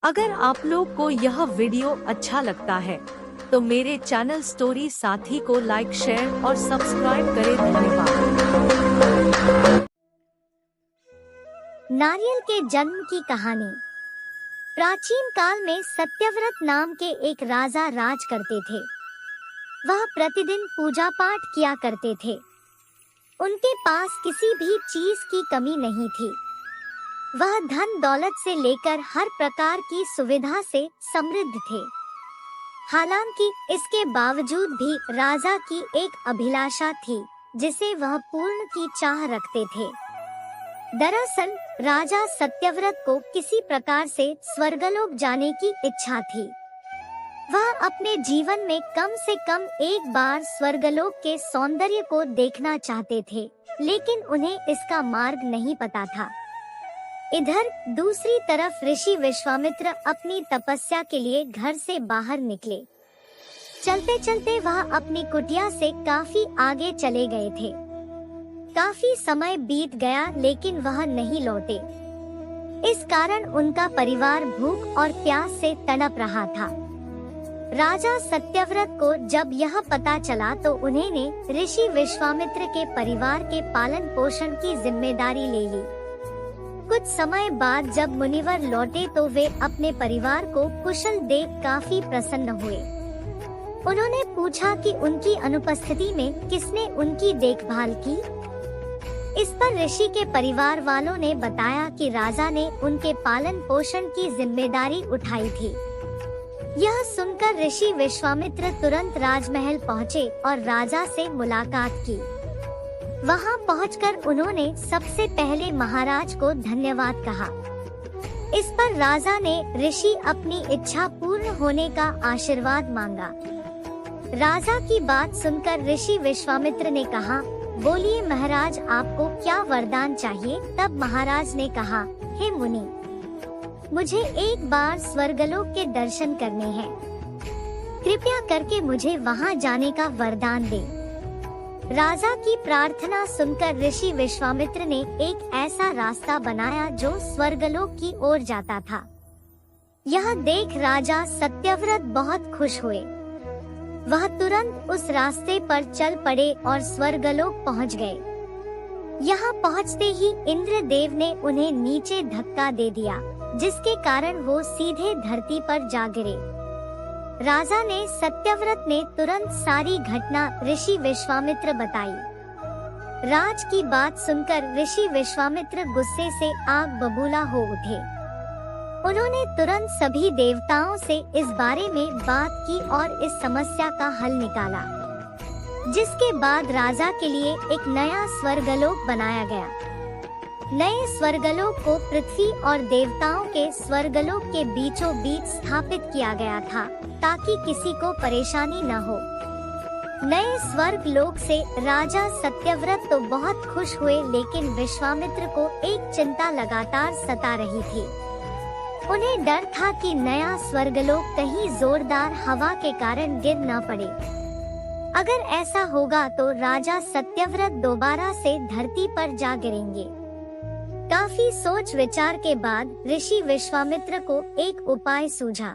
अगर आप लोग को यह वीडियो अच्छा लगता है तो मेरे चैनल स्टोरी साथी को लाइक, शेयर और सब्सक्राइब करें। धन्यवाद। नारियल के जन्म की कहानी। प्राचीन काल में सत्यव्रत नाम के एक राजा राज करते थे। वह प्रतिदिन पूजा पाठ किया करते थे। उनके पास किसी भी चीज की कमी नहीं थी। वह धन दौलत से लेकर हर प्रकार की सुविधा से समृद्ध थे। हालांकि इसके बावजूद भी राजा की एक अभिलाषा थी जिसे वह पूर्ण की चाह रखते थे। दरअसल राजा सत्यव्रत को किसी प्रकार से स्वर्गलोक जाने की इच्छा थी। वह अपने जीवन में कम से कम एक बार स्वर्गलोक के सौंदर्य को देखना चाहते थे, लेकिन उन्हें इसका मार्ग नहीं पता था। इधर दूसरी तरफ ऋषि विश्वामित्र अपनी तपस्या के लिए घर से बाहर निकले। चलते चलते वह अपनी कुटिया से काफी आगे चले गए थे। काफी समय बीत गया लेकिन वह नहीं लौटे। इस कारण उनका परिवार भूख और प्यास से तड़प रहा था। राजा सत्यव्रत को जब यह पता चला तो उन्होंने ऋषि विश्वामित्र के परिवार के पालन पोषण की जिम्मेदारी ले ली। कुछ समय बाद जब मुनिवर लौटे तो वे अपने परिवार को कुशल देख काफी प्रसन्न हुए। उन्होंने पूछा कि उनकी अनुपस्थिति में किसने उनकी देखभाल की। इस पर ऋषि के परिवार वालों ने बताया कि राजा ने उनके पालन पोषण की जिम्मेदारी उठाई थी। यह सुनकर ऋषि विश्वामित्र तुरंत राजमहल पहुँचे और राजा से मुलाकात की। वहां पहुंचकर उन्होंने सबसे पहले महाराज को धन्यवाद कहा। इस पर राजा ने ऋषि अपनी इच्छा पूर्ण होने का आशीर्वाद मांगा। राजा की बात सुनकर ऋषि विश्वामित्र ने कहा, बोलिए महाराज, आपको क्या वरदान चाहिए। तब महाराज ने कहा, हे मुनि, मुझे एक बार स्वर्गलोक के दर्शन करने हैं। कृपया करके मुझे वहां जाने का वरदान दे। राजा की प्रार्थना सुनकर ऋषि विश्वामित्र ने एक ऐसा रास्ता बनाया जो स्वर्गलोक की ओर जाता था। यह देख राजा सत्यव्रत बहुत खुश हुए। वह तुरंत उस रास्ते पर चल पड़े और स्वर्गलोक पहुंच गए। यहाँ पहुँचते ही इंद्रदेव ने उन्हें नीचे धक्का दे दिया, जिसके कारण वो सीधे धरती पर जा गिरे। राजा ने सत्यव्रत ने तुरंत सारी घटना ऋषि विश्वामित्र बताई। राज की बात सुनकर ऋषि विश्वामित्र गुस्से से आग बबूला हो उठे। उन्होंने तुरंत सभी देवताओं से इस बारे में बात की और इस समस्या का हल निकाला, जिसके बाद राजा के लिए एक नया स्वर्गलोक बनाया गया। नए स्वर्गलोक को पृथ्वी और देवताओं के स्वर्गलोक के बीचों बीच स्थापित किया गया था, ताकि किसी को परेशानी न हो। नए स्वर्गलोक से राजा सत्यव्रत तो बहुत खुश हुए, लेकिन विश्वामित्र को एक चिंता लगातार सता रही थी। उन्हें डर था कि नया स्वर्गलोक कहीं जोरदार हवा के कारण गिर न पड़े। अगर ऐसा होगा तो राजा सत्यव्रत दोबारा से धरती पर जा गिरेंगे। काफी सोच विचार के बाद ऋषि विश्वामित्र को एक उपाय सूझा।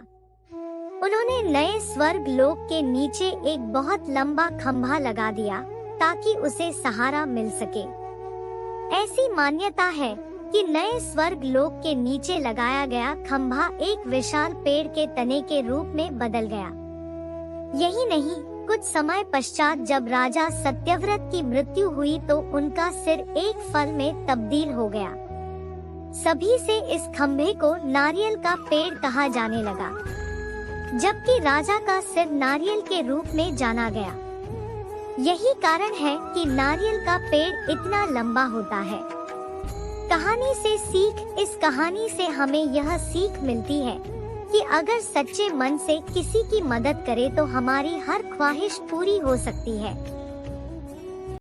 उन्होंने नए स्वर्ग लोक के नीचे एक बहुत लंबा खंभा लगा दिया, ताकि उसे सहारा मिल सके। ऐसी मान्यता है कि नए स्वर्ग लोक के नीचे लगाया गया खंभा एक विशाल पेड़ के तने के रूप में बदल गया। यही नहीं, कुछ समय पश्चात जब राजा सत्यव्रत की मृत्यु हुई तो उनका सिर एक फल में तब्दील हो गया। सभी से इस खंभे को नारियल का पेड़ कहा जाने लगा, जबकि राजा का सिर नारियल के रूप में जाना गया। यही कारण है कि नारियल का पेड़ इतना लंबा होता है। कहानी से सीख। इस कहानी से हमें यह सीख मिलती है कि अगर सच्चे मन से किसी की मदद करे तो हमारी हर ख्वाहिश पूरी हो सकती है।